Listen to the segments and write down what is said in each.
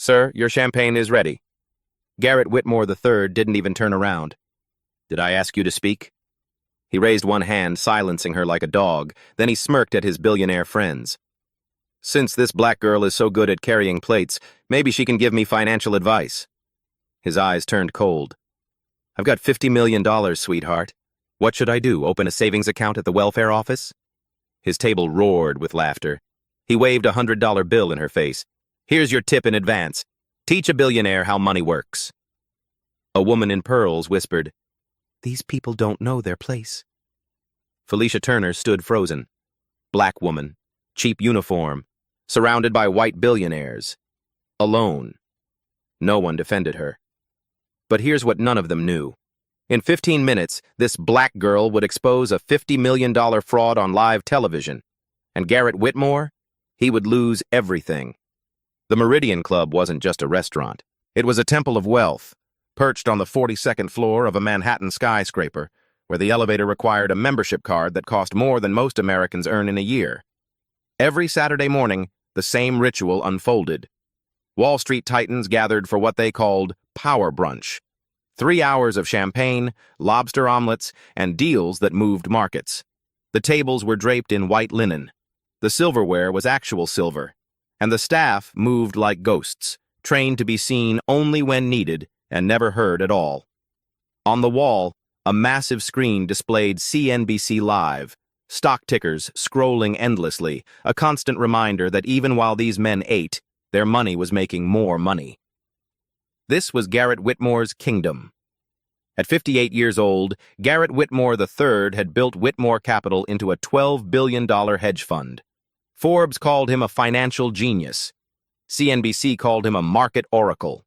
Sir, your champagne is ready. Garrett Whitmore III didn't even turn around. Did I ask you to speak? He raised one hand, silencing her like a dog. Then he smirked at his billionaire friends. Since this black girl is so good at carrying plates, maybe she can give me financial advice. His eyes turned cold. I've got $50 million, sweetheart. What should I do, open a savings account at the welfare office? His table roared with laughter. He waved a $100 bill in her face. Here's your tip in advance. Teach a billionaire how money works. A woman in pearls whispered, These people don't know their place. Felicia Turner stood frozen. Black woman, cheap uniform, surrounded by white billionaires. Alone. No one defended her. But here's what none of them knew. In 15 minutes, this black girl would expose a $50 million fraud on live television. And Garrett Whitmore? He would lose everything. The Meridian Club wasn't just a restaurant. It was a temple of wealth, perched on the 42nd floor of a Manhattan skyscraper, where the elevator required a membership card that cost more than most Americans earn in a year. Every Saturday morning, the same ritual unfolded. Wall Street titans gathered for what they called power brunch. 3 hours of champagne, lobster omelets, and deals that moved markets. The tables were draped in white linen. The silverware was actual silver. And the staff moved like ghosts, trained to be seen only when needed and never heard at all. On the wall, a massive screen displayed CNBC Live, stock tickers scrolling endlessly, a constant reminder that even while these men ate, their money was making more money. This was Garrett Whitmore's kingdom. At 58 years old, Garrett Whitmore III had built Whitmore Capital into a $12 billion hedge fund. Forbes called him a financial genius. CNBC called him a market oracle.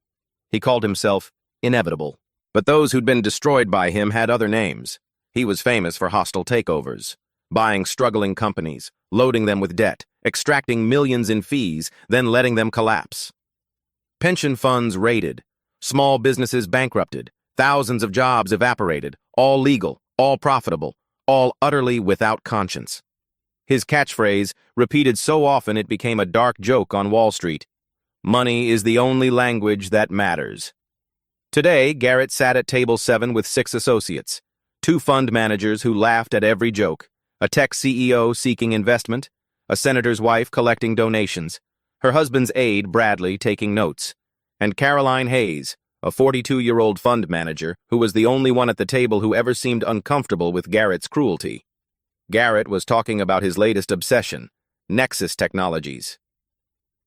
He called himself inevitable. But those who'd been destroyed by him had other names. He was famous for hostile takeovers, buying struggling companies, loading them with debt, extracting millions in fees, then letting them collapse. Pension funds raided, small businesses bankrupted, thousands of jobs evaporated, all legal, all profitable, all utterly without conscience. His catchphrase, repeated so often it became a dark joke on Wall Street, money is the only language that matters. Today, Garrett sat at table 7 with 6 associates, 2 fund managers who laughed at every joke, a tech CEO seeking investment, a senator's wife collecting donations, her husband's aide, Bradley, taking notes, and Caroline Hayes, a 42-year-old fund manager who was the only one at the table who ever seemed uncomfortable with Garrett's cruelty. Garrett was talking about his latest obsession, Nexus Technologies.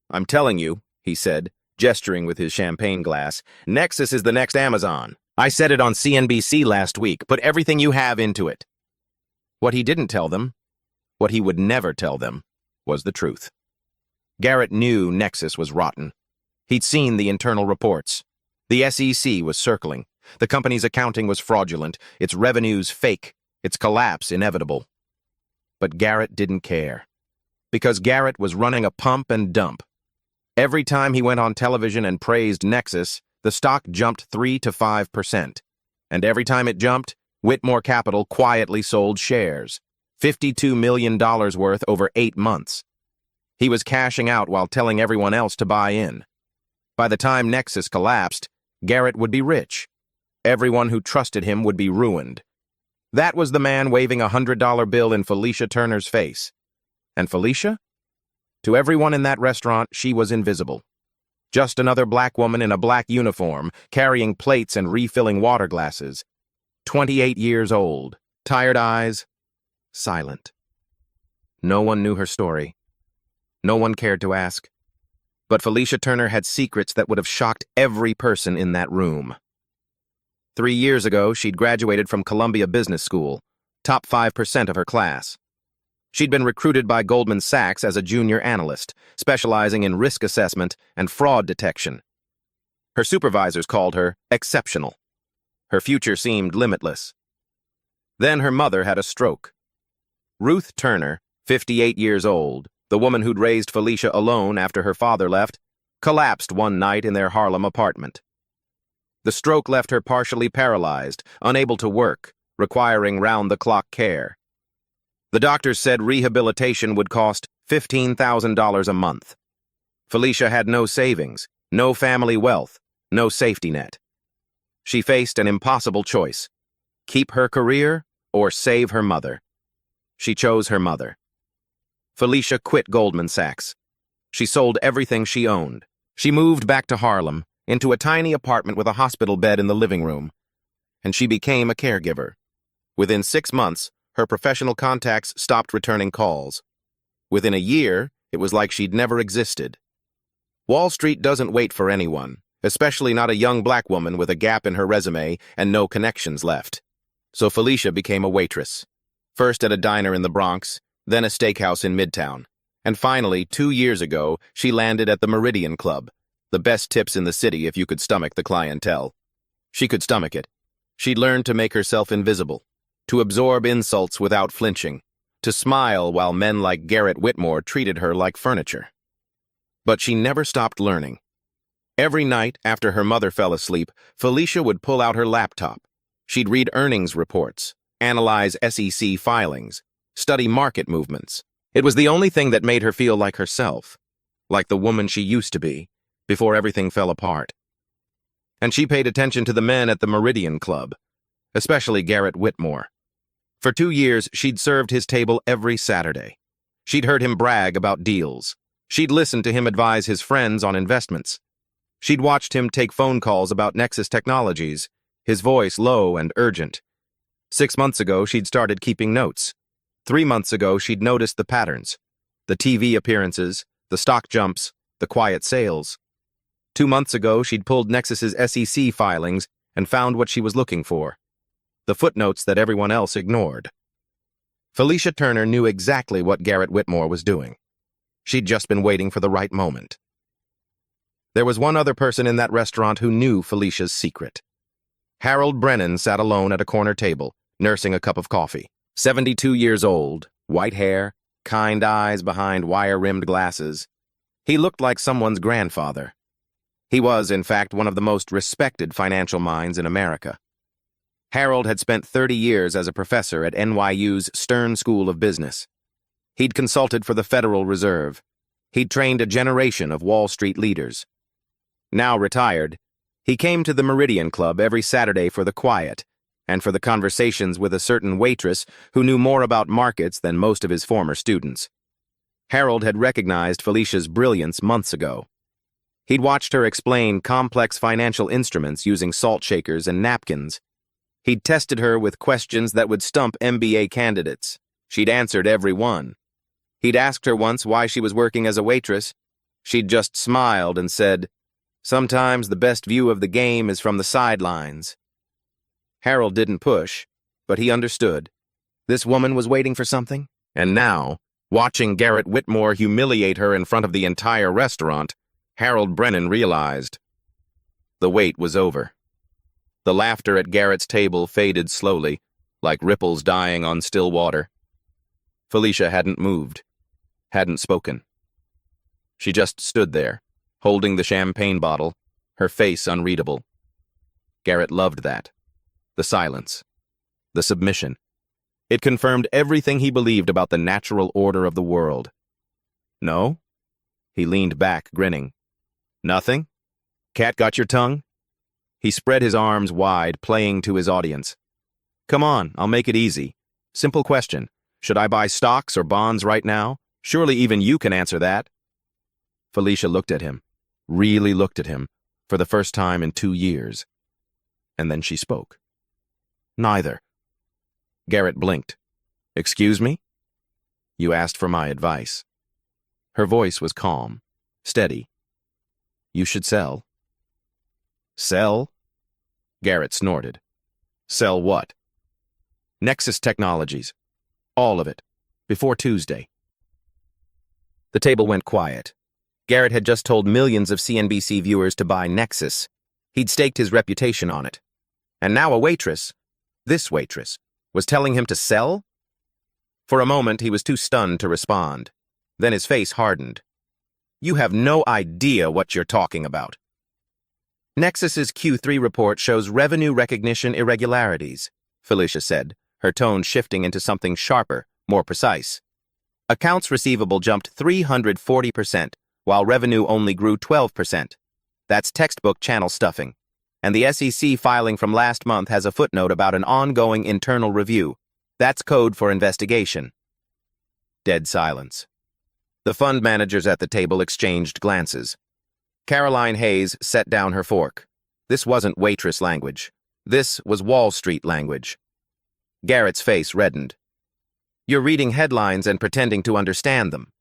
I'm telling you, he said, gesturing with his champagne glass, Nexus is the next Amazon. I said it on CNBC last week. Put everything you have into it. What he didn't tell them, what he would never tell them, was the truth. Garrett knew Nexus was rotten. He'd seen the internal reports. The SEC was circling. The company's accounting was fraudulent, its revenues fake, its collapse inevitable. But Garrett didn't care. Because Garrett was running a pump and dump. Every time he went on television and praised Nexus, the stock jumped 3 to 5%. And every time it jumped, Whitmore Capital quietly sold shares, $52 million worth over 8 months. He was cashing out while telling everyone else to buy in. By the time Nexus collapsed, Garrett would be rich. Everyone who trusted him would be ruined. That was the man waving a $100 bill in Felicia Turner's face. And Felicia? To everyone in that restaurant, she was invisible. Just another black woman in a black uniform, carrying plates and refilling water glasses. 28 years old, tired eyes, silent. No one knew her story. No one cared to ask. But Felicia Turner had secrets that would have shocked every person in that room. 3 years ago, she'd graduated from Columbia Business School, top 5% of her class. She'd been recruited by Goldman Sachs as a junior analyst, specializing in risk assessment and fraud detection. Her supervisors called her exceptional. Her future seemed limitless. Then her mother had a stroke. Ruth Turner, 58 years old, the woman who'd raised Felicia alone after her father left, collapsed one night in their Harlem apartment. The stroke left her partially paralyzed, unable to work, requiring round-the-clock care. The doctors said rehabilitation would cost $15,000 a month. Felicia had no savings, No family wealth, no safety net. She faced an impossible choice: keep her career or save her mother. She chose her mother. Felicia quit Goldman Sachs. She sold everything she owned. She moved back to Harlem, into a tiny apartment with a hospital bed in the living room, and she became a caregiver. Within 6 months, her professional contacts stopped returning calls. Within a year, it was like she'd never existed. Wall Street doesn't wait for anyone, especially not a young black woman with a gap in her resume and no connections left. So Felicia became a waitress. First at a diner in the Bronx, then a steakhouse in Midtown. And finally, 2 years ago, she landed at the Meridian Club, the best tips in the city if you could stomach the clientele. She could stomach it. She'd learned to make herself invisible, to absorb insults without flinching, to smile while men like Garrett Whitmore treated her like furniture. But she never stopped learning. Every night after her mother fell asleep, Felicia would pull out her laptop. She'd read earnings reports, analyze SEC filings, study market movements. It was the only thing that made her feel like herself, like the woman she used to be, before everything fell apart. And she paid attention to the men at the Meridian Club, especially Garrett Whitmore. For 2 years, she'd served his table every Saturday. She'd heard him brag about deals. She'd listened to him advise his friends on investments. She'd watched him take phone calls about Nexus Technologies, his voice low and urgent. 6 months ago, she'd started keeping notes. 3 months ago, she'd noticed the patterns, the TV appearances, the stock jumps, the quiet sales. 2 months ago, she'd pulled Nexus's SEC filings and found what she was looking for, the footnotes that everyone else ignored. Felicia Turner knew exactly what Garrett Whitmore was doing. She'd just been waiting for the right moment. There was one other person in that restaurant who knew Felicia's secret. Harold Brennan sat alone at a corner table, nursing a cup of coffee. 72 years old, white hair, kind eyes behind wire-rimmed glasses. He looked like someone's grandfather. He was, in fact, one of the most respected financial minds in America. Harold had spent 30 years as a professor at NYU's Stern School of Business. He'd consulted for the Federal Reserve. He'd trained a generation of Wall Street leaders. Now retired, he came to the Meridian Club every Saturday for the quiet and for the conversations with a certain waitress who knew more about markets than most of his former students. Harold had recognized Felicia's brilliance months ago. He'd watched her explain complex financial instruments using salt shakers and napkins. He'd tested her with questions that would stump MBA candidates. She'd answered every one. He'd asked her once why she was working as a waitress. She'd just smiled and said, "Sometimes the best view of the game is from the sidelines." Harold didn't push, but he understood. This woman was waiting for something, and now, watching Garrett Whitmore humiliate her in front of the entire restaurant, Harold Brennan realized the wait was over. The laughter at Garrett's table faded slowly, like ripples dying on still water. Felicia hadn't moved, hadn't spoken. She just stood there, holding the champagne bottle, her face unreadable. Garrett loved that. The silence. The submission. It confirmed everything he believed about the natural order of the world. No? He leaned back, grinning. Nothing? Cat got your tongue? He spread his arms wide, playing to his audience. Come on, I'll make it easy. Simple question. Should I buy stocks or bonds right now? Surely even you can answer that. Felicia looked at him, really looked at him, for the first time in 2 years. And then she spoke. Neither. Garrett blinked. Excuse me? You asked for my advice. Her voice was calm, steady. You should sell. Sell? Garrett snorted. Sell what? Nexus Technologies. All of it. Before Tuesday. The table went quiet. Garrett had just told millions of CNBC viewers to buy Nexus. He'd staked his reputation on it. And now a waitress, this waitress, was telling him to sell? For a moment, he was too stunned to respond. Then his face hardened. You have no idea what you're talking about. Nexus's Q3 report shows revenue recognition irregularities, Felicia said, her tone shifting into something sharper, more precise. Accounts receivable jumped 340%, while revenue only grew 12%. That's textbook channel stuffing. And the SEC filing from last month has a footnote about an ongoing internal review. That's code for investigation. Dead silence. The fund managers at the table exchanged glances. Caroline Hayes set down her fork. This wasn't Waitress language. This was Wall Street language. Garrett's face reddened. You're reading headlines and pretending to understand them.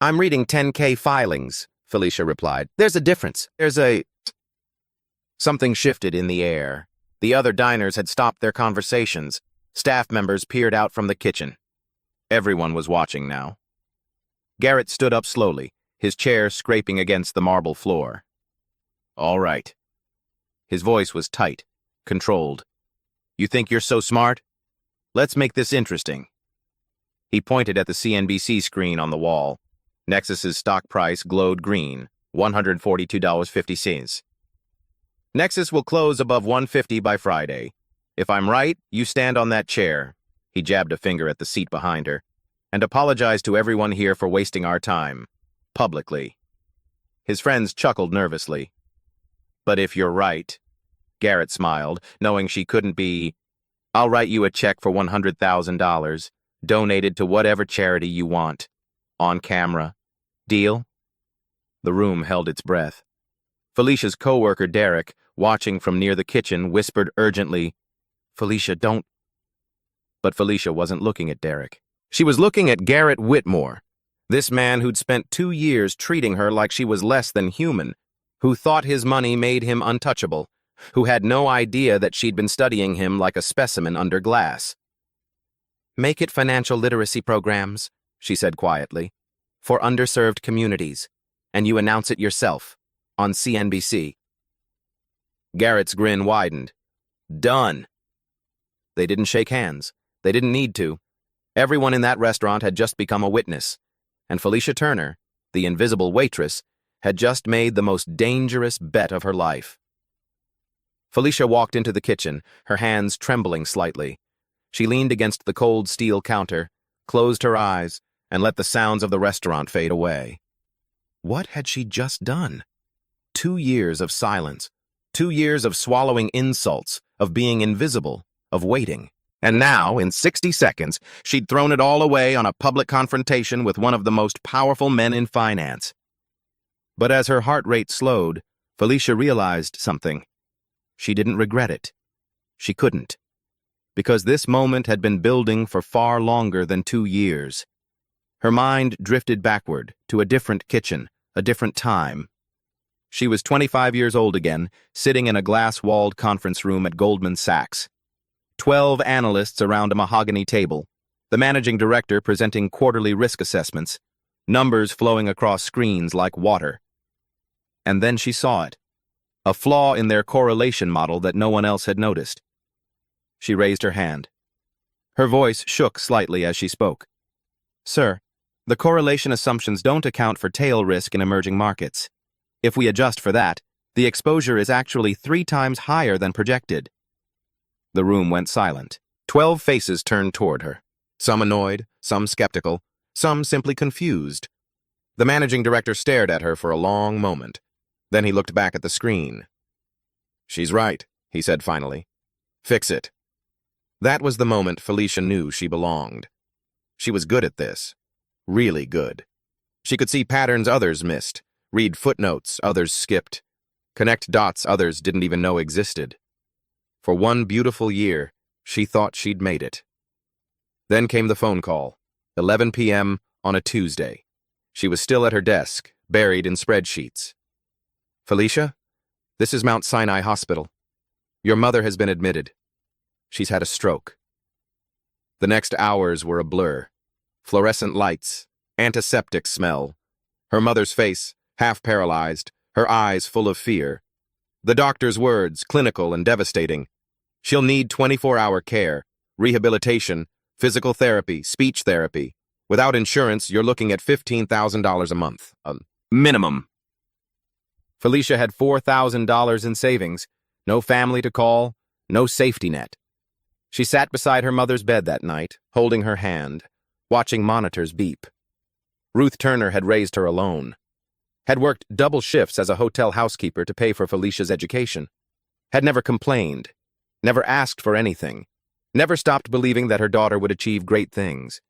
I'm reading 10K filings, Felicia replied. There's a difference. Something shifted in the air. The other diners had stopped their conversations. Staff members peered out from the kitchen. Everyone was watching now. Garrett stood up slowly, his chair scraping against the marble floor. All right. His voice was tight, controlled. You think you're so smart? Let's make this interesting. He pointed at the CNBC screen on the wall. Nexus's stock price glowed green, $142.50. Nexus will close above 150 by Friday. If I'm right, you stand on that chair. He jabbed a finger at the seat behind her. And apologize to everyone here for wasting our time. Publicly. His friends chuckled nervously. But if you're right, Garrett smiled, knowing she couldn't be. I'll write you a check for $100,000, donated to whatever charity you want. On camera. Deal? The room held its breath. Felicia's coworker, Derek, watching from near the kitchen, whispered urgently, Felicia, don't. But Felicia wasn't looking at Derek. She was looking at Garrett Whitmore, this man who'd spent 2 years treating her like she was less than human, who thought his money made him untouchable, who had no idea that she'd been studying him like a specimen under glass. Make it financial literacy programs, she said quietly, for underserved communities, and you announce it yourself, on CNBC. Garrett's grin widened. Done. They didn't shake hands. They didn't need to. Everyone in that restaurant had just become a witness, and Felicia Turner, the invisible waitress, had just made the most dangerous bet of her life. Felicia walked into the kitchen, her hands trembling slightly. She leaned against the cold steel counter, closed her eyes, and let the sounds of the restaurant fade away. What had she just done? 2 years of silence, 2 years of swallowing insults, of being invisible, of waiting. And now, in 60 seconds, she'd thrown it all away on a public confrontation with one of the most powerful men in finance. But as her heart rate slowed, Felicia realized something. She didn't regret it. She couldn't. Because this moment had been building for far longer than 2 years. Her mind drifted backward to a different kitchen, a different time. She was 25 years old again, sitting in a glass-walled conference room at Goldman Sachs. 12 analysts around a mahogany table, the managing director presenting quarterly risk assessments, numbers flowing across screens like water. And then she saw it, a flaw in their correlation model that no one else had noticed. She raised her hand. Her voice shook slightly as she spoke. Sir, the correlation assumptions don't account for tail risk in emerging markets. If we adjust for that, the exposure is actually 3 times higher than projected. The room went silent. 12 faces turned toward her. Some annoyed, some skeptical, some simply confused. The managing director stared at her for a long moment. Then he looked back at the screen. She's right, he said finally. Fix it. That was the moment Felicia knew she belonged. She was good at this. Really good. She could see patterns others missed, read footnotes others skipped, connect dots others didn't even know existed. For 1 beautiful year, she thought she'd made it. Then came the phone call, 11 p.m. on a Tuesday. She was still at her desk, buried in spreadsheets. Felicia, this is Mount Sinai Hospital. Your mother has been admitted. She's had a stroke. The next hours were a blur. Fluorescent lights, antiseptic smell. Her mother's face, half paralyzed, her eyes full of fear. The doctor's words, clinical and devastating. She'll need 24-hour care, rehabilitation, physical therapy, speech therapy. Without insurance, you're looking at $15,000 a month. Minimum. Felicia had $4,000 in savings, no family to call, no safety net. She sat beside her mother's bed that night, holding her hand, watching monitors beep. Ruth Turner had raised her alone. had worked double shifts as a hotel housekeeper to pay for Felicia's education, had never complained, never asked for anything, never stopped believing that her daughter would achieve great things.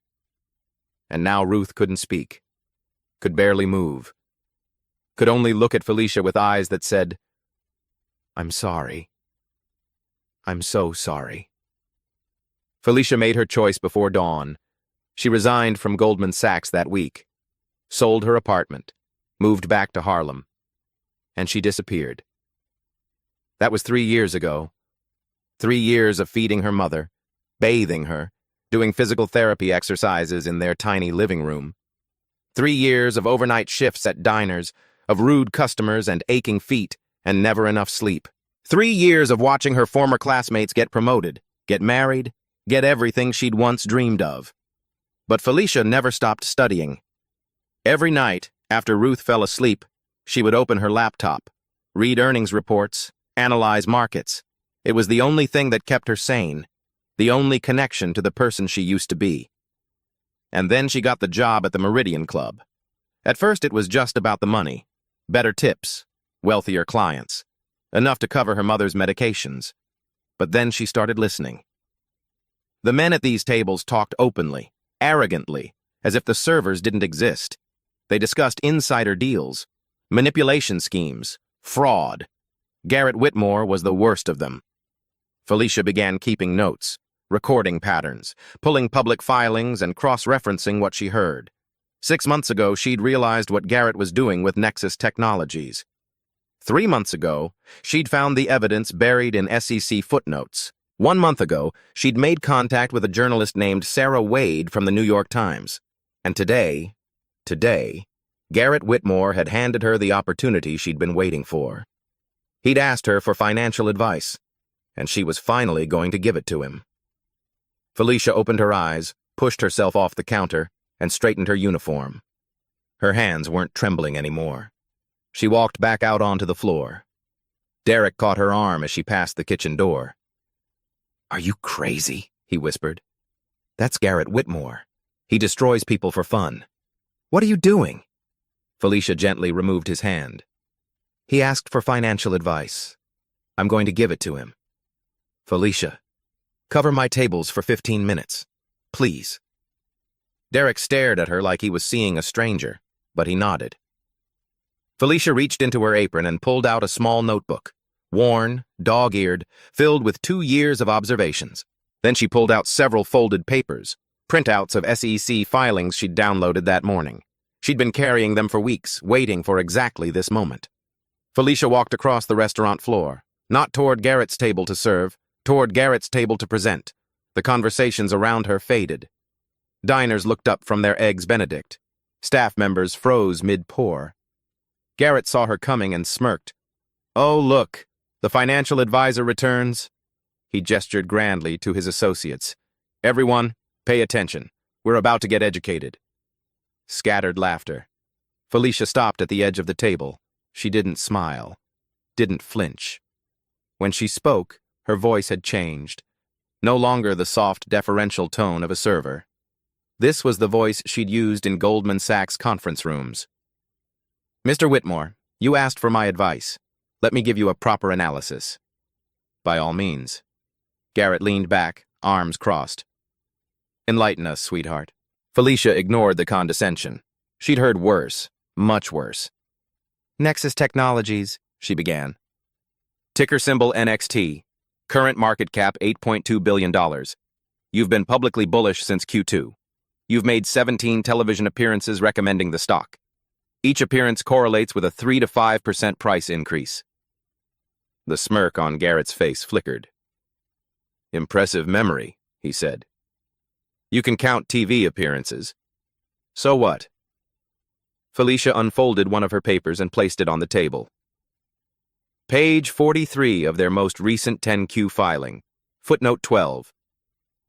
And now Ruth couldn't speak, could barely move, could only look at Felicia with eyes that said, "I'm sorry. I'm so sorry." Felicia made her choice before dawn. She resigned from Goldman Sachs that week, sold her apartment, moved back to Harlem, and she disappeared. That was 3 years ago. 3 years of feeding her mother, bathing her, doing physical therapy exercises in their tiny living room. 3 years of overnight shifts at diners, of rude customers and aching feet, and never enough sleep. 3 years of watching her former classmates get promoted, get married, get everything she'd once dreamed of. But Felicia never stopped studying. Every night, after Ruth fell asleep, she would open her laptop, read earnings reports, analyze markets. It was the only thing that kept her sane, the only connection to the person she used to be. And then she got the job at the Meridian Club. At first it was just about the money, better tips, wealthier clients, enough to cover her mother's medications. But then she started listening. The men at these tables talked openly, arrogantly, as if the servers didn't exist. They discussed insider deals, manipulation schemes, fraud. Garrett Whitmore was the worst of them. Felicia began keeping notes, recording patterns, pulling public filings and cross-referencing what she heard. 6 months ago, she'd realized what Garrett was doing with Nexus Technologies. 3 months ago, she'd found the evidence buried in SEC footnotes. 1 month ago, she'd made contact with a journalist named Sarah Wade from the New York Times. And today, Garrett Whitmore had handed her the opportunity she'd been waiting for. He'd asked her for financial advice, and she was finally going to give it to him. Felicia opened her eyes, pushed herself off the counter, and straightened her uniform. Her hands weren't trembling anymore. She walked back out onto the floor. Derek caught her arm as she passed the kitchen door. "Are you crazy?" he whispered. "That's Garrett Whitmore. He destroys people for fun. What are you doing?" Felicia gently removed his hand. "He asked for financial advice. I'm going to give it to him. Felicia, cover my tables for 15 minutes. Please." Derek stared at her like he was seeing a stranger, but he nodded. Felicia reached into her apron and pulled out a small notebook, worn, dog-eared, filled with 2 years of observations. Then she pulled out several folded papers, printouts of SEC filings she'd downloaded that morning. She'd been carrying them for weeks, waiting for exactly this moment. Felicia walked across the restaurant floor, not toward Garrett's table to serve, toward Garrett's table to present. The conversations around her faded. Diners looked up from their Eggs Benedict. Staff members froze mid-pour. Garrett saw her coming and smirked. "Oh, look, the financial advisor returns." He gestured grandly to his associates. "Everyone, pay attention. We're about to get educated." Scattered laughter. Felicia stopped at the edge of the table. She didn't smile, didn't flinch. When she spoke, her voice had changed. No longer the soft, deferential tone of a server. This was the voice she'd used in Goldman Sachs conference rooms. "Mr. Whitmore, you asked for my advice. Let me give you a proper analysis." "By all means." Garrett leaned back, arms crossed. "Enlighten us, sweetheart." Felicia ignored the condescension. She'd heard worse, much worse. "Nexus Technologies," she began. "Ticker symbol NXT. Current market cap $8.2 billion. You've been publicly bullish since Q2. You've made 17 television appearances recommending the stock. Each appearance correlates with a 3 to 5% price increase." The smirk on Garrett's face flickered. "Impressive memory," he said. "You can count TV appearances. So what?" Felicia unfolded one of her papers and placed it on the table. "Page 43 of their most recent 10Q filing, footnote 12.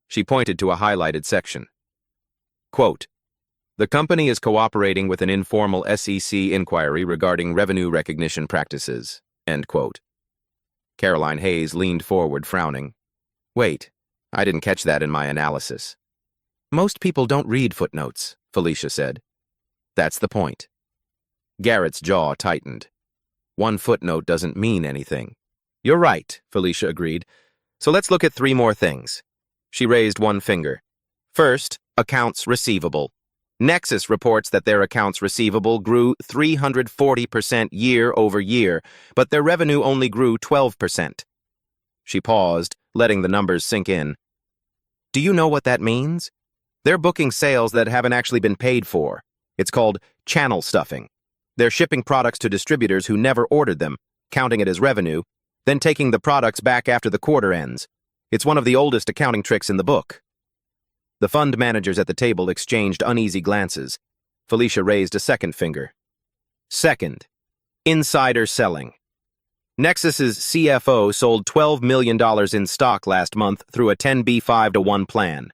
She pointed to a highlighted section. Quote, "The company is cooperating with an informal SEC inquiry regarding revenue recognition practices." End quote. Caroline Hayes leaned forward, frowning. "Wait, I didn't catch that in my analysis." "Most people don't read footnotes," Felicia said. "That's the point." Garrett's jaw tightened. One footnote doesn't mean anything. You're right, Felicia agreed. So let's look at three more things. She raised one finger. First, accounts receivable. Nexus reports that their accounts receivable grew 340% year over year, but their revenue only grew 12%. She paused, letting the numbers sink in. Do you know what that means? They're booking sales that haven't actually been paid for. It's called channel stuffing. They're shipping products to distributors who never ordered them, counting it as revenue, then taking the products back after the quarter ends. It's one of the oldest accounting tricks in the book. The fund managers at the table exchanged uneasy glances. Felicia raised a second finger. Second, insider selling. Nexus's CFO sold $12 million in stock last month through a 10b5-1 plan.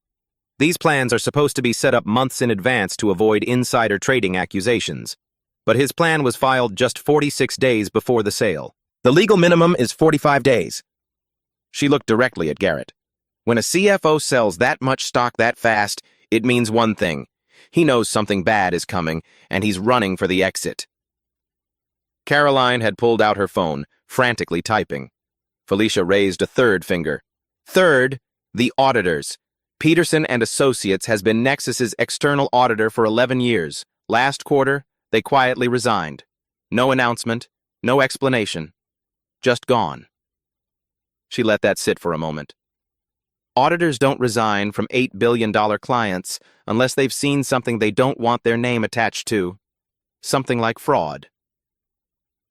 These plans are supposed to be set up months in advance to avoid insider trading accusations. But his plan was filed just 46 days before the sale. The legal minimum is 45 days. She looked directly at Garrett. When a CFO sells that much stock that fast, it means one thing. He knows something bad is coming, and he's running for the exit. Caroline had pulled out her phone, frantically typing. Felicia raised a third finger. Third, the auditors. Peterson and Associates has been Nexus's external auditor for 11 years. Last quarter, they quietly resigned. No announcement, no explanation. Just gone. She let that sit for a moment. Auditors don't resign from $8 billion clients unless they've seen something they don't want their name attached to. Something like fraud.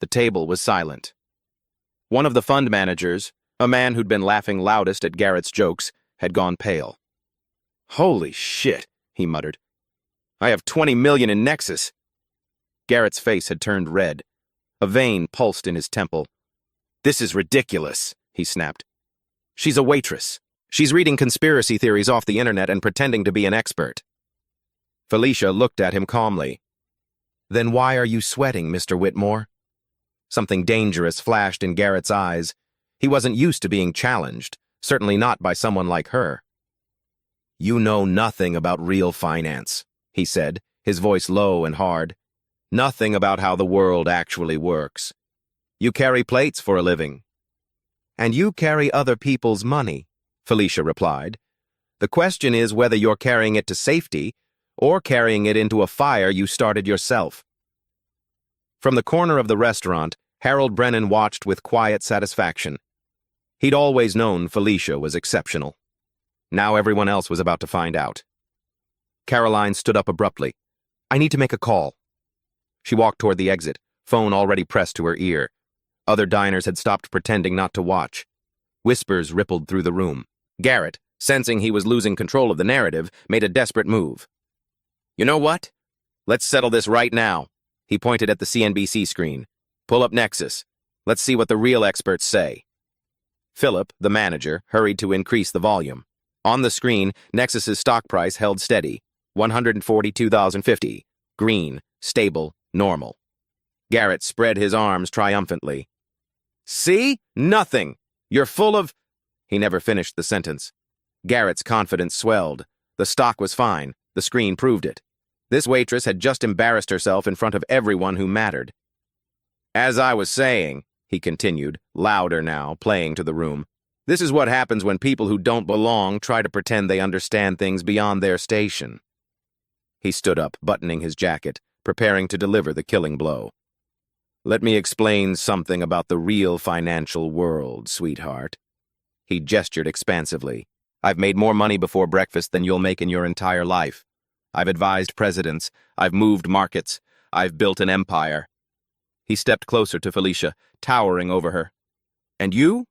The table was silent. One of the fund managers, a man who'd been laughing loudest at Garrett's jokes, had gone pale. Holy shit, he muttered. I have 20 million in Nexus. Garrett's face had turned red. A vein pulsed in his temple. This is ridiculous, he snapped. She's a waitress. She's reading conspiracy theories off the internet and pretending to be an expert. Felicia looked at him calmly. Then why are you sweating, Mr. Whitmore? Something dangerous flashed in Garrett's eyes. He wasn't used to being challenged, certainly not by someone like her. You know nothing about real finance, he said, his voice low and hard. Nothing about how the world actually works. You carry plates for a living. And you carry other people's money, Felicia replied. The question is whether you're carrying it to safety or carrying it into a fire you started yourself. From the corner of the restaurant, Harold Brennan watched with quiet satisfaction. He'd always known Felicia was exceptional. Now everyone else was about to find out. Caroline stood up abruptly. I need to make a call. She walked toward the exit, phone already pressed to her ear. Other diners had stopped pretending not to watch. Whispers rippled through the room. Garrett, sensing he was losing control of the narrative, made a desperate move. You know what? Let's settle this right now. He pointed at the CNBC screen. Pull up Nexus. Let's see what the real experts say. Philip, the manager, hurried to increase the volume. On the screen, Nexus's stock price held steady. 142,050. Green, stable, normal. Garrett spread his arms triumphantly. See? Nothing. You're full of... He never finished the sentence. Garrett's confidence swelled. The stock was fine. The screen proved it. This waitress had just embarrassed herself in front of everyone who mattered. As I was saying, he continued, louder now, playing to the room, this is what happens when people who don't belong try to pretend they understand things beyond their station. He stood up, buttoning his jacket, preparing to deliver the killing blow. Let me explain something about the real financial world, sweetheart. He gestured expansively. I've made more money before breakfast than you'll make in your entire life. I've advised presidents. I've moved markets. I've built an empire. He stepped closer to Felicia, towering over her. And you?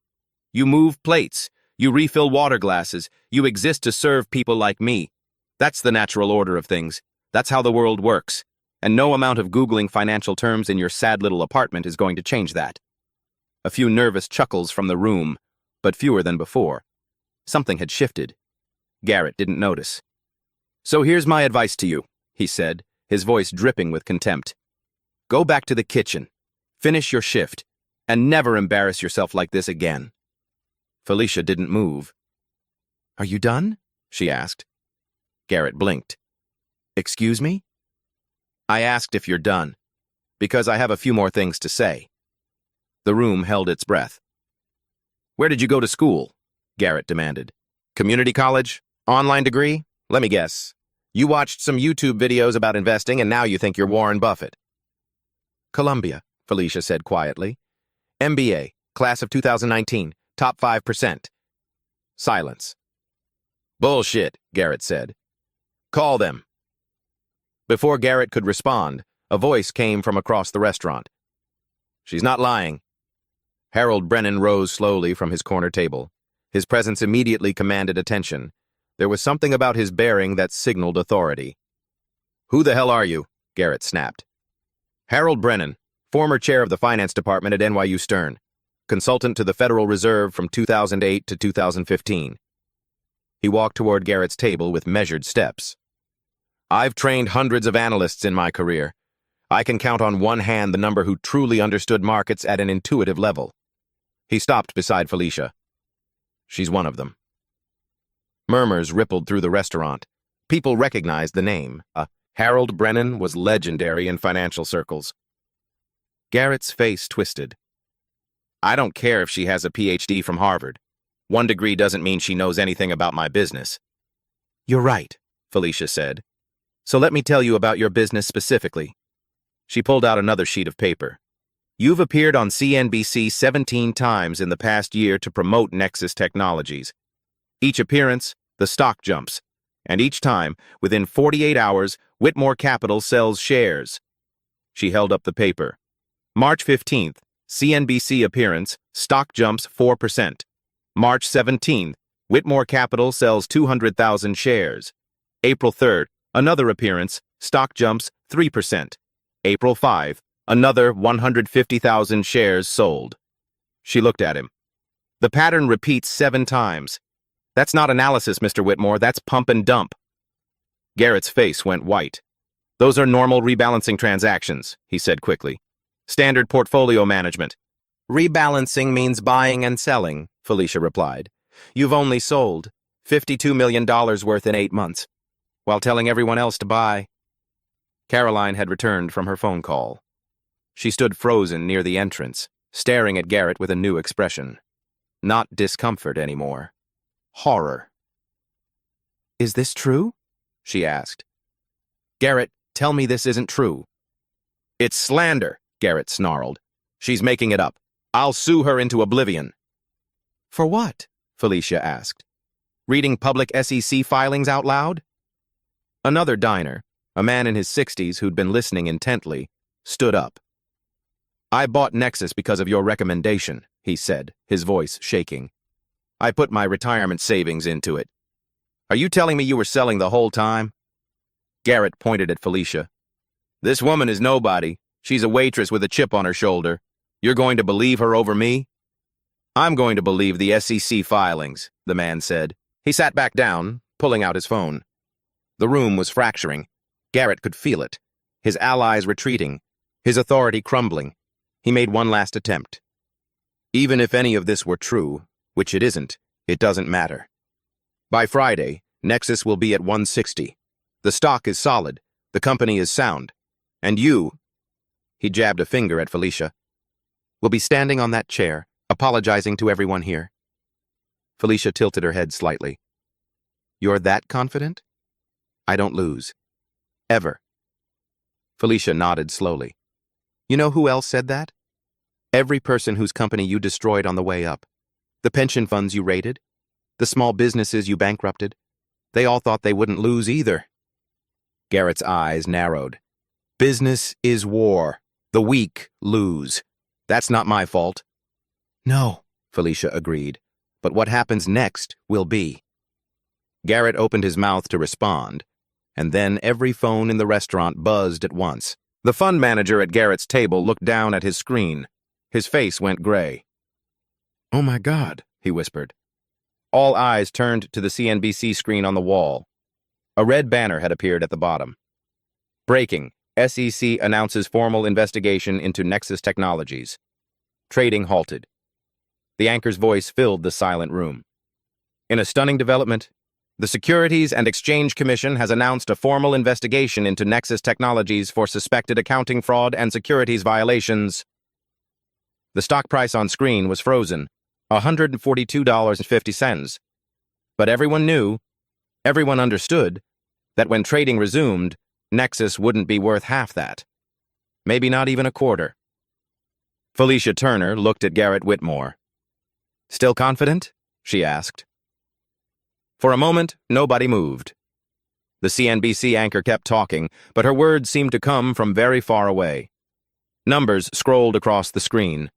You move plates. You refill water glasses. You exist to serve people like me. That's the natural order of things. That's how the world works. And no amount of Googling financial terms in your sad little apartment is going to change that. A few nervous chuckles from the room, but fewer than before. Something had shifted. Garrett didn't notice. So here's my advice to you, he said, his voice dripping with contempt. Go back to the kitchen, finish your shift, and never embarrass yourself like this again. Felicia didn't move. Are you done? She asked. Garrett blinked. Excuse me? I asked if you're done. Because I have a few more things to say. The room held its breath. Where did you go to school? Garrett demanded. Community college? Online degree? Let me guess. You watched some YouTube videos about investing and now you think you're Warren Buffett. Columbia, Felicia said quietly. MBA, class of 2019, top 5%. Silence. Bullshit, Garrett said. Call them. Before Garrett could respond, a voice came from across the restaurant. She's not lying. Harold Brennan rose slowly from his corner table. His presence immediately commanded attention. There was something about his bearing that signaled authority. Who the hell are you? Garrett snapped. Harold Brennan, former chair of the finance department at NYU Stern, consultant to the Federal Reserve from 2008 to 2015. He walked toward Garrett's table with measured steps. I've trained hundreds of analysts in my career. I can count on one hand the number who truly understood markets at an intuitive level. He stopped beside Felicia. She's one of them. Murmurs rippled through the restaurant. People recognized the name. Harold Brennan was legendary in financial circles. Garrett's face twisted. I don't care if she has a PhD from Harvard. One degree doesn't mean she knows anything about my business. You're right, Felicia said. So let me tell you about your business specifically. She pulled out another sheet of paper. You've appeared on CNBC 17 times in the past year to promote Nexus Technologies. Each appearance, the stock jumps. And each time, within 48 hours, Whitmore Capital sells shares. She held up the paper. March 15th, CNBC appearance, stock jumps 4%. March 17th, Whitmore Capital sells 200,000 shares. April 3rd, another appearance, stock jumps 3%. April 5, another 150,000 shares sold. She looked at him. The pattern repeats 7 times. That's not analysis, Mr. Whitmore, that's pump and dump. Garrett's face went white. Those are normal rebalancing transactions, he said quickly. Standard portfolio management. Rebalancing means buying and selling, Felicia replied. You've only sold $52 million worth in 8 months, while telling everyone else to buy. Caroline had returned from her phone call. She stood frozen near the entrance, staring at Garrett with a new expression. Not discomfort anymore. Horror. Is this true? She asked. Garrett, tell me this isn't true. It's slander, Garrett snarled. She's making it up. I'll sue her into oblivion. For what? Felicia asked. Reading public SEC filings out loud? Another diner, a man in his 60s who'd been listening intently, stood up. I bought Nexus because of your recommendation, he said, his voice shaking. I put my retirement savings into it. Are you telling me you were selling the whole time? Garrett pointed at Felicia. This woman is nobody. She's a waitress with a chip on her shoulder. You're going to believe her over me? I'm going to believe the SEC filings, the man said. He sat back down, pulling out his phone. The room was fracturing. Garrett could feel it. His allies retreating. His authority crumbling. He made one last attempt. Even if any of this were true, which it isn't, it doesn't matter. By Friday, Nexus will be at 160. The stock is solid. The company is sound. And you, he jabbed a finger at Felicia, will be standing on that chair, apologizing to everyone here. Felicia tilted her head slightly. You're that confident? I don't lose. Ever. Felicia nodded slowly. You know who else said that? Every person whose company you destroyed on the way up. The pension funds you raided. The small businesses you bankrupted. They all thought they wouldn't lose either. Garrett's eyes narrowed. Business is war. The weak lose. That's not my fault. No, Felicia agreed. But what happens next will be. Garrett opened his mouth to respond, and then every phone in the restaurant buzzed at once. The fund manager at Garrett's table looked down at his screen. His face went gray. Oh my God, he whispered. All eyes turned to the CNBC screen on the wall. A red banner had appeared at the bottom. Breaking. SEC announces formal investigation into Nexus Technologies. Trading halted. The anchor's voice filled the silent room. In a stunning development, The Securities and Exchange Commission has announced a formal investigation into Nexus Technologies for suspected accounting fraud and securities violations. The stock price on screen was frozen, $142.50. But everyone understood, that when trading resumed, Nexus wouldn't be worth half that. Maybe not even a quarter. Felicia Turner looked at Garrett Whitmore. "Still confident?" she asked. For a moment, nobody moved. The CNBC anchor kept talking, but her words seemed to come from very far away. Numbers scrolled across the screen.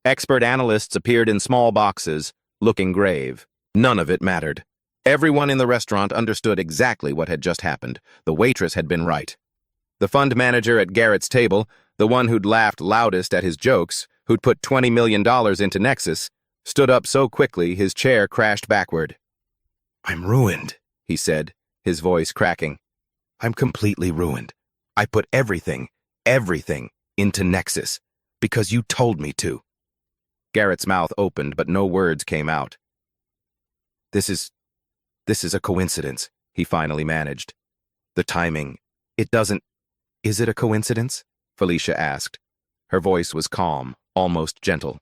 Expert analysts appeared in small boxes, looking grave. None of it mattered. Everyone in the restaurant understood exactly what had just happened. The waitress had been right. The fund manager at Garrett's table, the one who'd laughed loudest at his jokes, who'd put $20 million into Nexus, stood up so quickly his chair crashed backward. "I'm ruined," he said, his voice cracking. "I'm completely ruined. I put everything into Nexus, because you told me to." Garrett's mouth opened, but no words came out. This is a coincidence," he finally managed. "The timing, is it a coincidence?" Felicia asked. Her voice was calm, almost gentle.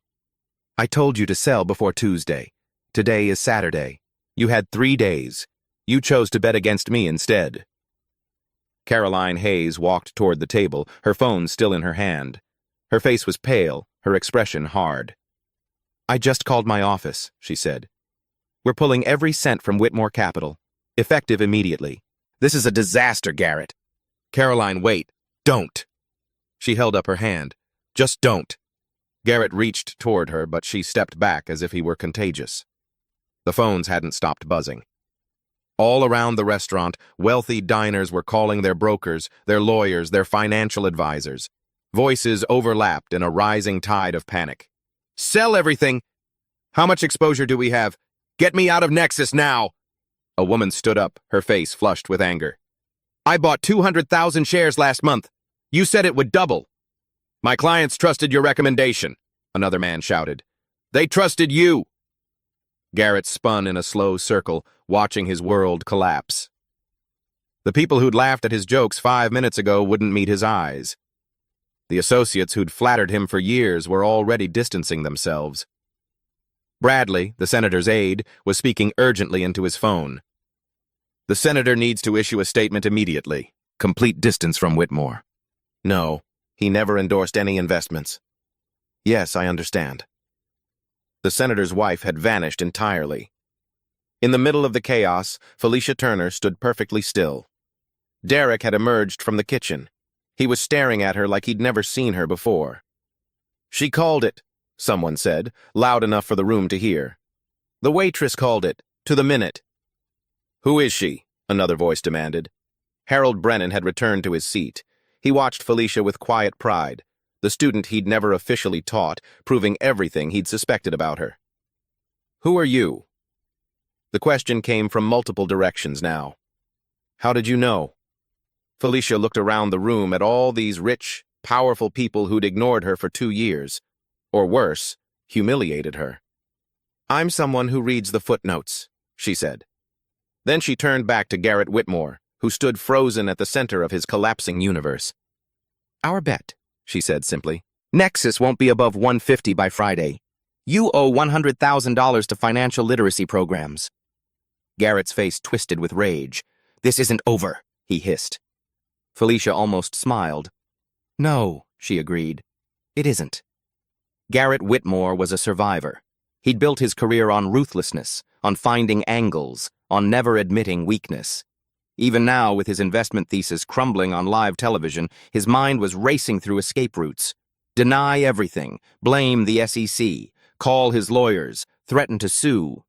"I told you to sell before Tuesday. Today is Saturday. You had 3 days. You chose to bet against me instead." Caroline Hayes walked toward the table, her phone still in her hand. Her face was pale, her expression hard. "I just called my office," she said. "We're pulling every cent from Whitmore Capital, effective immediately. This is a disaster, Garrett." "Caroline, wait. Don't." She held up her hand. "Just don't." Garrett reached toward her, but she stepped back as if he were contagious. The phones hadn't stopped buzzing. All around the restaurant, wealthy diners were calling their brokers, their lawyers, their financial advisors. Voices overlapped in a rising tide of panic. "Sell everything! How much exposure do we have? Get me out of Nexus now!" A woman stood up, her face flushed with anger. "I bought 200,000 shares last month. You said it would double." "My clients trusted your recommendation," another man shouted. "They trusted you." Garrett spun in a slow circle, watching his world collapse. The people who'd laughed at his jokes 5 minutes ago wouldn't meet his eyes. The associates who'd flattered him for years were already distancing themselves. Bradley, the senator's aide, was speaking urgently into his phone. "The senator needs to issue a statement immediately. Complete distance from Whitmore." "No, he never endorsed any investments." "Yes, I understand." The senator's wife had vanished entirely. In the middle of the chaos, Felicia Turner stood perfectly still. Derek had emerged from the kitchen. He was staring at her like he'd never seen her before. "She called it," someone said, loud enough for the room to hear. "The waitress called it, to the minute." "Who is she?" another voice demanded. Harold Brennan had returned to his seat. He watched Felicia with quiet pride, the student he'd never officially taught, proving everything he'd suspected about her. "Who are you?" The question came from multiple directions now. "How did you know?" Felicia looked around the room at all these rich, powerful people who'd ignored her for 2 years, or worse, humiliated her. "I'm someone who reads the footnotes," she said. Then she turned back to Garrett Whitmore, who stood frozen at the center of his collapsing universe. "Our bet," she said simply. "Nexus won't be above 150 by Friday. You owe $100,000 to financial literacy programs." Garrett's face twisted with rage. "This isn't over," he hissed. Felicia almost smiled. "No," she agreed. "It isn't." Garrett Whitmore was a survivor. He'd built his career on ruthlessness, on finding angles, on never admitting weakness. Even now, with his investment thesis crumbling on live television, his mind was racing through escape routes. Deny everything, blame the SEC, call his lawyers, threaten to sue.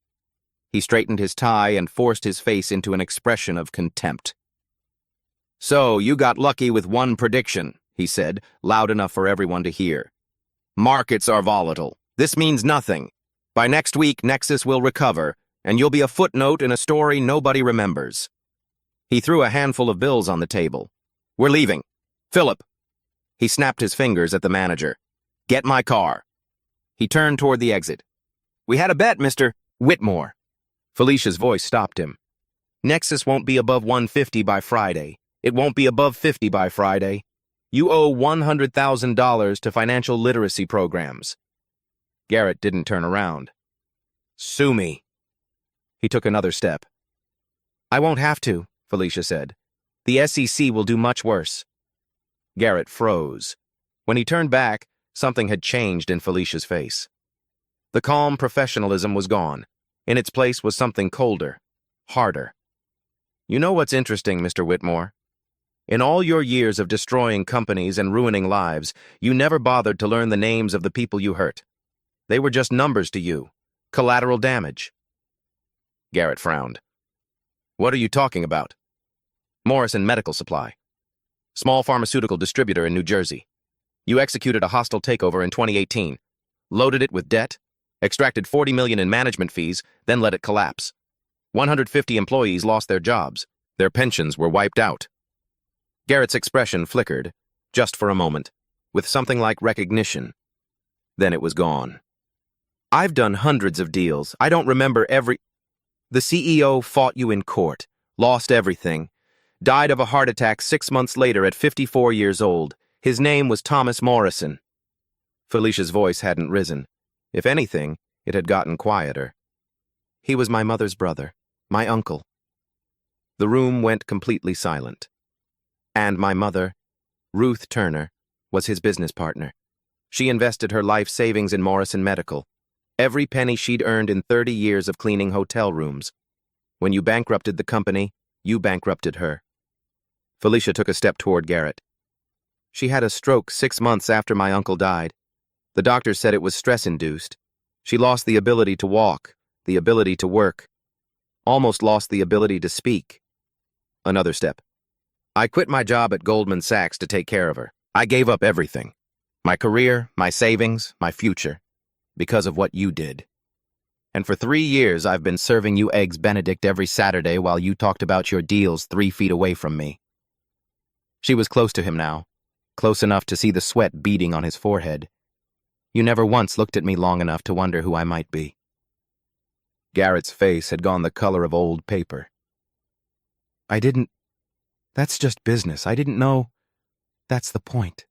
He straightened his tie and forced his face into an expression of contempt. "So, you got lucky with one prediction," he said, loud enough for everyone to hear. "Markets are volatile. This means nothing. By next week, Nexus will recover, and you'll be a footnote in a story nobody remembers." He threw a handful of bills on the table. "We're leaving. Philip." He snapped his fingers at the manager. "Get my car." He turned toward the exit. "We had a bet, Mr. Whitmore." Felicia's voice stopped him. Nexus won't be above 150 by Friday. It won't be above 50 by Friday. You owe $100,000 to financial literacy programs. Garrett didn't turn around. Sue me. He took another step. I won't have to, Felicia said. The SEC will do much worse. Garrett froze. When he turned back, something had changed in Felicia's face. The calm professionalism was gone. In its place was something colder, harder. You know what's interesting, Mr. Whitmore? In all your years of destroying companies and ruining lives, you never bothered to learn the names of the people you hurt. They were just numbers to you, collateral damage. Garrett frowned. What are you talking about? Morrison Medical Supply. Small pharmaceutical distributor in New Jersey. You executed a hostile takeover in 2018, loaded it with debt, extracted $40 million in management fees, then let it collapse. 150 employees lost their jobs. Their pensions were wiped out. Garrett's expression flickered, just for a moment, with something like recognition. Then it was gone. I've done hundreds of deals. I don't remember every... The CEO fought you in court, lost everything, died of a heart attack 6 months later at 54 years old. His name was Thomas Morrison. Felicia's voice hadn't risen. If anything, it had gotten quieter. He was my mother's brother, my uncle. The room went completely silent. And my mother, Ruth Turner, was his business partner. She invested her life savings in Morrison Medical, every penny she'd earned in 30 years of cleaning hotel rooms. When you bankrupted the company, you bankrupted her. Felicia took a step toward Garrett. She had a stroke 6 months after my uncle died. The doctor said it was stress-induced. She lost the ability to walk, the ability to work, almost lost the ability to speak. Another step. I quit my job at Goldman Sachs to take care of her. I gave up everything. My career, my savings, my future. Because of what you did. And for 3 years, I've been serving you Eggs Benedict every Saturday while you talked about your deals 3 feet away from me. She was close to him now, close enough to see the sweat beading on his forehead. You never once looked at me long enough to wonder who I might be. Garrett's face had gone the color of old paper. That's just business. I didn't know. That's the point.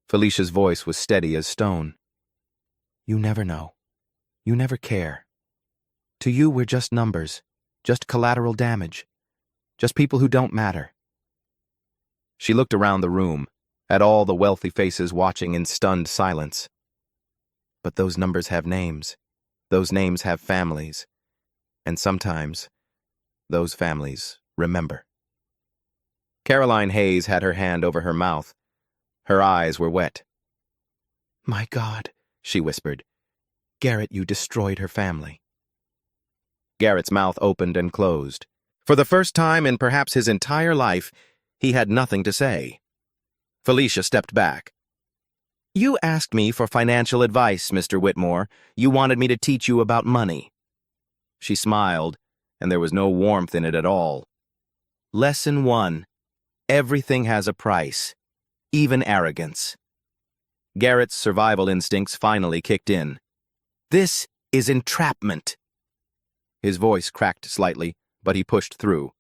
Felicia's voice was steady as stone. You never know. You never care. To you, we're just numbers, just collateral damage, just people who don't matter. She looked around the room, at all the wealthy faces watching in stunned silence. But those numbers have names. Those names have families. And sometimes, those families remember. Caroline Hayes had her hand over her mouth. Her eyes were wet. My God, she whispered. Garrett, you destroyed her family. Garrett's mouth opened and closed. For the first time in perhaps his entire life, he had nothing to say. Felicia stepped back. You asked me for financial advice, Mr. Whitmore. You wanted me to teach you about money. She smiled, and there was no warmth in it at all. Lesson 1. Everything has a price, even arrogance. Garrett's survival instincts finally kicked in. This is entrapment. His voice cracked slightly, but he pushed through.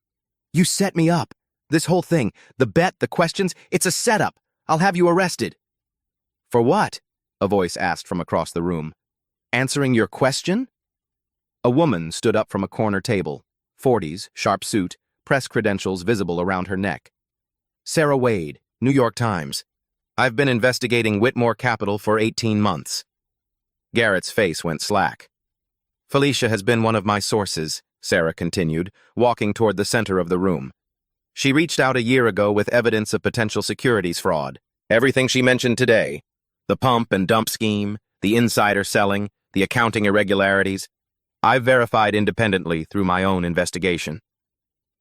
You set me up. This whole thing, the bet, the questions, it's a setup. I'll have you arrested. For what? A voice asked from across the room. Answering your question? A woman stood up from a corner table, 40s, sharp suit, press credentials visible around her neck. Sarah Wade, New York Times. I've been investigating Whitmore Capital for 18 months. Garrett's face went slack. Felicia has been one of my sources, Sarah continued, walking toward the center of the room. She reached out a year ago with evidence of potential securities fraud. Everything she mentioned today, the pump and dump scheme, the insider selling, the accounting irregularities, I've verified independently through my own investigation.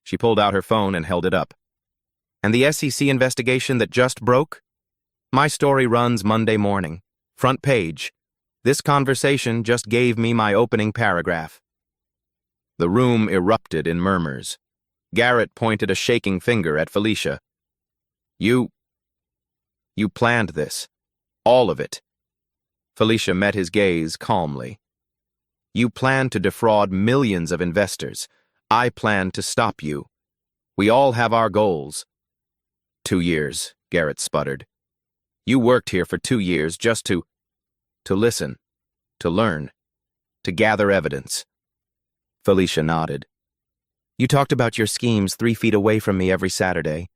She pulled out her phone and held it up. And the SEC investigation that just broke? My story runs Monday morning. Front page. This conversation just gave me my opening paragraph. The room erupted in murmurs. Garrett pointed a shaking finger at Felicia. You planned this. All of it. Felicia met his gaze calmly. You planned to defraud millions of investors. I plan to stop you. We all have our goals. 2 years, Garrett sputtered. You worked here for 2 years just to listen, to learn, to gather evidence. Felicia nodded. You talked about your schemes 3 feet away from me every Saturday.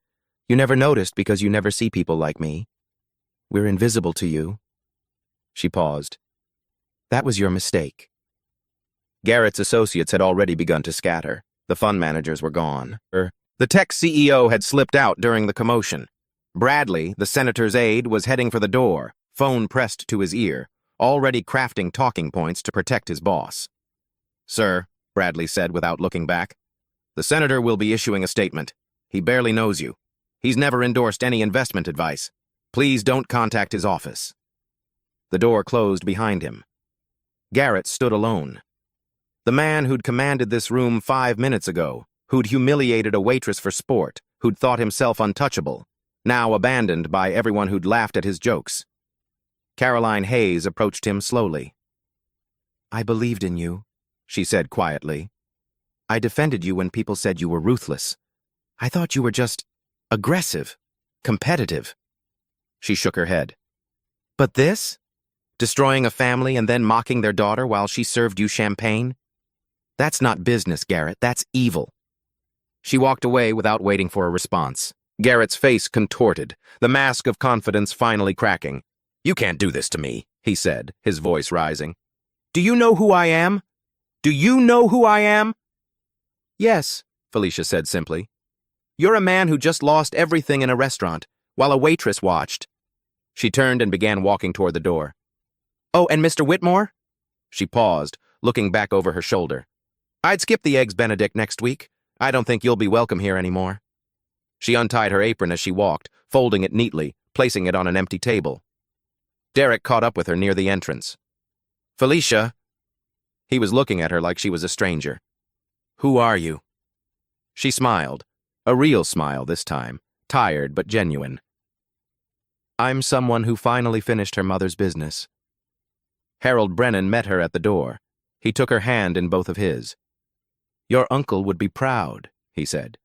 You never noticed because you never see people like me. We're invisible to you. She paused. That was your mistake. Garrett's associates had already begun to scatter. The fund managers were gone. The tech CEO had slipped out during the commotion. Bradley, the senator's aide, was heading for the door, phone pressed to his ear, already crafting talking points to protect his boss. Sir, Bradley said without looking back, the senator will be issuing a statement. He barely knows you. He's never endorsed any investment advice. Please don't contact his office. The door closed behind him. Garrett stood alone. The man who'd commanded this room 5 minutes ago, who'd humiliated a waitress for sport, who'd thought himself untouchable, now abandoned by everyone who'd laughed at his jokes. Caroline Hayes approached him slowly. I believed in you, she said quietly. I defended you when people said you were ruthless. I thought you were just aggressive, competitive. She shook her head. But this? Destroying a family and then mocking their daughter while she served you champagne? That's not business, Garrett. That's evil. She walked away without waiting for a response. Garrett's face contorted, the mask of confidence finally cracking. You can't do this to me, he said, his voice rising. Do you know who I am? Do you know who I am? Yes, Felicia said simply. You're a man who just lost everything in a restaurant, while a waitress watched. She turned and began walking toward the door. Oh, and Mr. Whitmore? She paused, looking back over her shoulder. I'd skip the Eggs Benedict next week. I don't think you'll be welcome here anymore. She untied her apron as she walked, folding it neatly, placing it on an empty table. Derek caught up with her near the entrance. Felicia. He was looking at her like she was a stranger. Who are you? She smiled, a real smile this time, tired but genuine. I'm someone who finally finished her mother's business. Harold Brennan met her at the door. He took her hand in both of his. Your uncle would be proud, he said.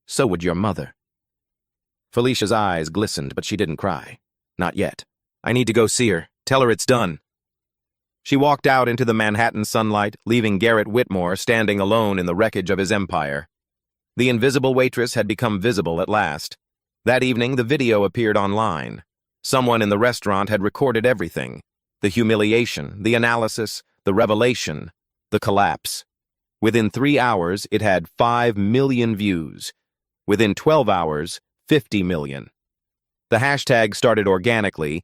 So would your mother. Felicia's eyes glistened, but she didn't cry. Not yet. I need to go see her. Tell her it's done. She walked out into the Manhattan sunlight, leaving Garrett Whitmore standing alone in the wreckage of his empire. The invisible waitress had become visible at last. That evening, the video appeared online. Someone in the restaurant had recorded everything. The humiliation, the analysis, the revelation, the collapse. Within 3 hours, it had 5 million views. Within 12 hours, 50 million. The hashtag started organically,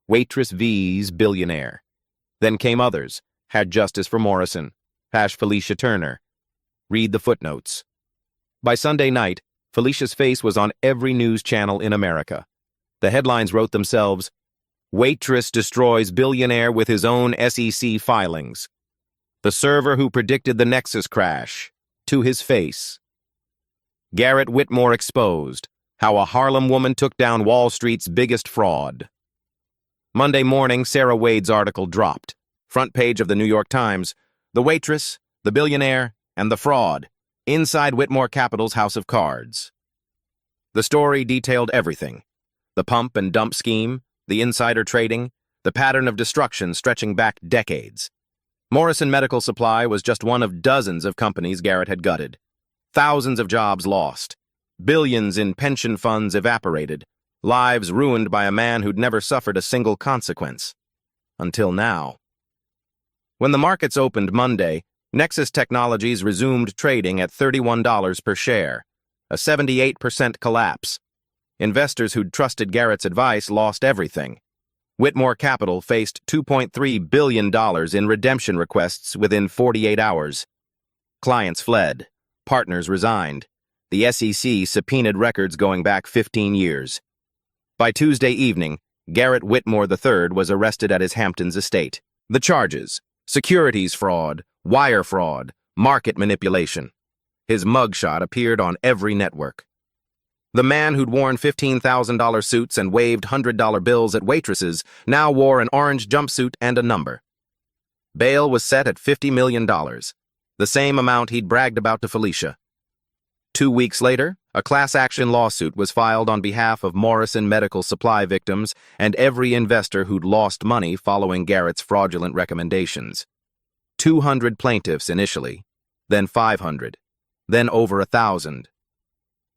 Waitress vs. Billionaire. Then came others, Had Justice for Morrison, Felicia Turner. Read the footnotes. By Sunday night, Felicia's face was on every news channel in America. The headlines wrote themselves, Waitress destroys billionaire with his own SEC filings. The server who predicted the Nexus crash, to his face. Garrett Whitmore exposed, how a Harlem woman took down Wall Street's biggest fraud. Monday morning, Sarah Wade's article dropped. Front page of the New York Times, The Waitress, the Billionaire, and the Fraud, inside Whitmore Capital's House of Cards. The story detailed everything. The pump and dump scheme, the insider trading, the pattern of destruction stretching back decades. Morrison Medical Supply was just one of dozens of companies Garrett had gutted. Thousands of jobs lost. Billions in pension funds evaporated. Lives ruined by a man who'd never suffered a single consequence. Until now. When the markets opened Monday, Nexus Technologies resumed trading at $31 per share, a 78% collapse. Investors who'd trusted Garrett's advice lost everything. Whitmore Capital faced $2.3 billion in redemption requests within 48 hours. Clients fled. Partners resigned. The SEC subpoenaed records going back 15 years. By Tuesday evening, Garrett Whitmore III was arrested at his Hamptons estate. The charges: securities fraud, wire fraud, market manipulation. His mugshot appeared on every network. The man who'd worn $15,000 suits and waved $100 bills at waitresses now wore an orange jumpsuit and a number. Bail was set at $50 million. the same amount he'd bragged about to Felicia. 2 weeks later, a class action lawsuit was filed on behalf of Morrison medical supply victims and every investor who'd lost money following Garrett's fraudulent recommendations. 200 plaintiffs initially, then 500, then over 1,000.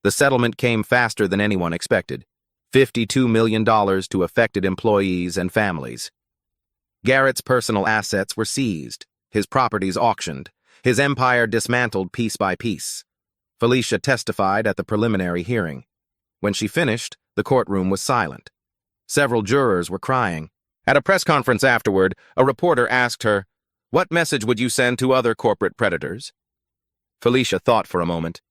The settlement came faster than anyone expected, $52 million to affected employees and families. Garrett's personal assets were seized, his properties auctioned, his empire dismantled piece by piece. Felicia testified at the preliminary hearing. When she finished, the courtroom was silent. Several jurors were crying. At a press conference afterward, a reporter asked her, "What message would you send to other corporate predators?" Felicia thought for a moment.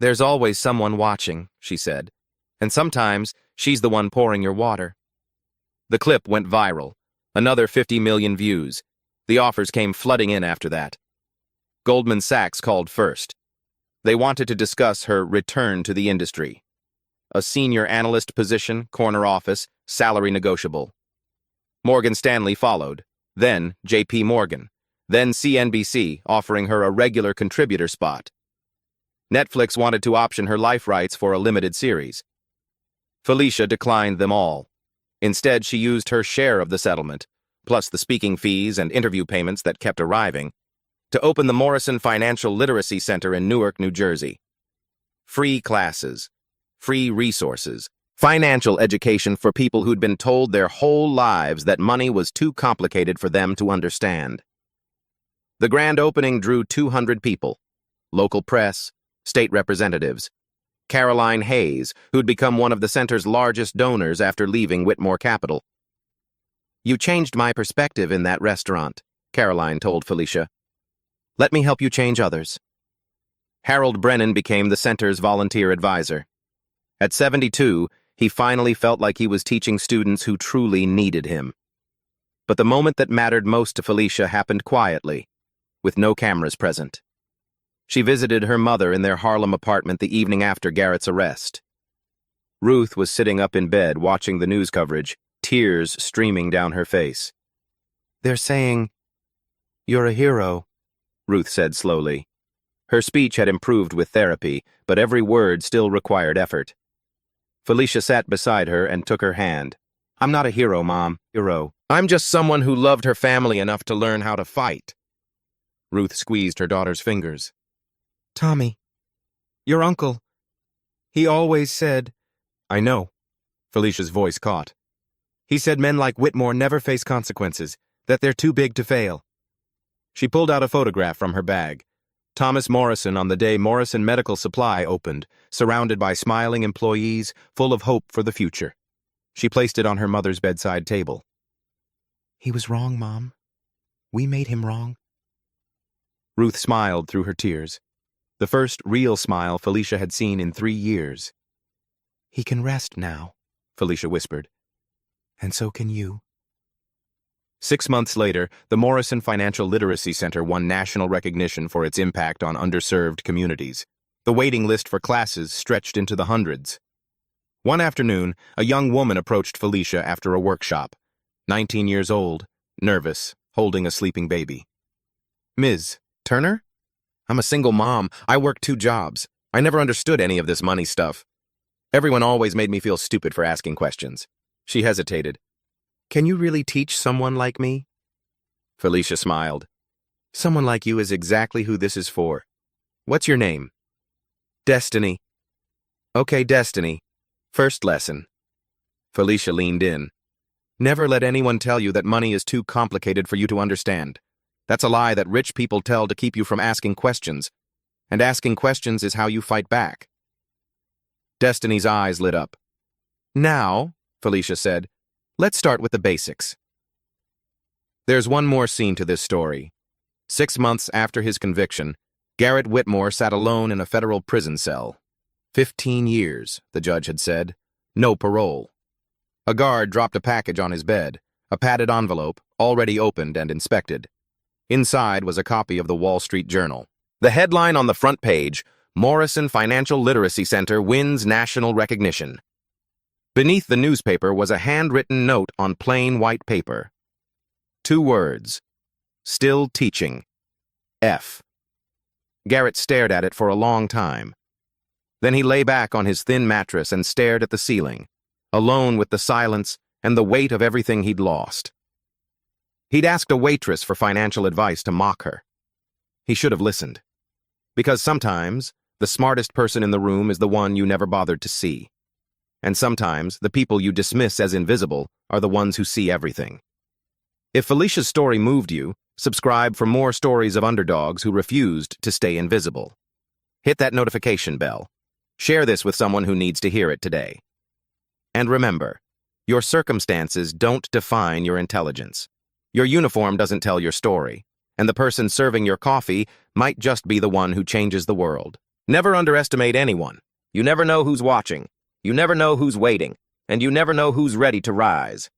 "There's always someone watching," she said, "and sometimes she's the one pouring your water." The clip went viral. Another 50 million views. The offers came flooding in after that. Goldman Sachs called first. They wanted to discuss her return to the industry. A senior analyst position, corner office, salary negotiable. Morgan Stanley followed, then J.P. Morgan, then CNBC offering her a regular contributor spot. Netflix wanted to option her life rights for a limited series. Felicia declined them all. Instead, she used her share of the settlement, plus the speaking fees and interview payments that kept arriving, to open the Morrison Financial Literacy Center in Newark, New Jersey. Free classes, free resources, financial education for people who'd been told their whole lives that money was too complicated for them to understand. The grand opening drew 200 people, local press, state representatives, Caroline Hayes, who'd become one of the center's largest donors after leaving Whitmore Capital. "You changed my perspective in that restaurant," Caroline told Felicia. "Let me help you change others." Harold Brennan became the center's volunteer advisor. At 72, he finally felt like he was teaching students who truly needed him. But the moment that mattered most to Felicia happened quietly, with no cameras present. She visited her mother in their Harlem apartment the evening after Garrett's arrest. Ruth was sitting up in bed watching the news coverage, tears streaming down her face. "They're saying, 'You're a hero,'" Ruth said slowly. Her speech had improved with therapy, but every word still required effort. Felicia sat beside her and took her hand. "I'm not a hero, Mom. Hero. I'm just someone who loved her family enough to learn how to fight." Ruth squeezed her daughter's fingers. "Tommy, your uncle, he always said—" "I know," Felicia's voice caught. "He said men like Whitmore never face consequences, that they're too big to fail." She pulled out a photograph from her bag. Thomas Morrison on the day Morrison Medical Supply opened, surrounded by smiling employees, full of hope for the future. She placed it on her mother's bedside table. "He was wrong, Mom. We made him wrong." Ruth smiled through her tears. The first real smile Felicia had seen in 3 years. "He can rest now," Felicia whispered. "And so can you." 6 months later, the Morrison Financial Literacy Center won national recognition for its impact on underserved communities. The waiting list for classes stretched into the hundreds. One afternoon, a young woman approached Felicia after a workshop. 19 years old, nervous, holding a sleeping baby. "Ms. Turner? I'm a single mom. I work 2 jobs. I never understood any of this money stuff. Everyone always made me feel stupid for asking questions." She hesitated. "Can you really teach someone like me?" Felicia smiled. "Someone like you is exactly who this is for. What's your name?" "Destiny." "Okay, Destiny. First lesson." Felicia leaned in. "Never let anyone tell you that money is too complicated for you to understand. That's a lie that rich people tell to keep you from asking questions. And asking questions is how you fight back." Destiny's eyes lit up. "Now," Felicia said, "let's start with the basics." There's one more scene to this story. 6 months after his conviction, Garrett Whitmore sat alone in a federal prison cell. 15 years, the judge had said. No parole. A guard dropped a package on his bed, a padded envelope, already opened and inspected. Inside was a copy of the Wall Street Journal. The headline on the front page, "Morrison Financial Literacy Center wins national recognition." Beneath the newspaper was a handwritten note on plain white paper. 2 words. "Still teaching. F." Garrett stared at it for a long time. Then he lay back on his thin mattress and stared at the ceiling, alone with the silence and the weight of everything he'd lost. He'd asked a waitress for financial advice to mock her. He should have listened. Because sometimes, the smartest person in the room is the one you never bothered to see. And sometimes, the people you dismiss as invisible are the ones who see everything. If Felicia's story moved you, subscribe for more stories of underdogs who refused to stay invisible. Hit that notification bell. Share this with someone who needs to hear it today. And remember, your circumstances don't define your intelligence. Your uniform doesn't tell your story, and the person serving your coffee might just be the one who changes the world. Never underestimate anyone. You never know who's watching, you never know who's waiting, and you never know who's ready to rise.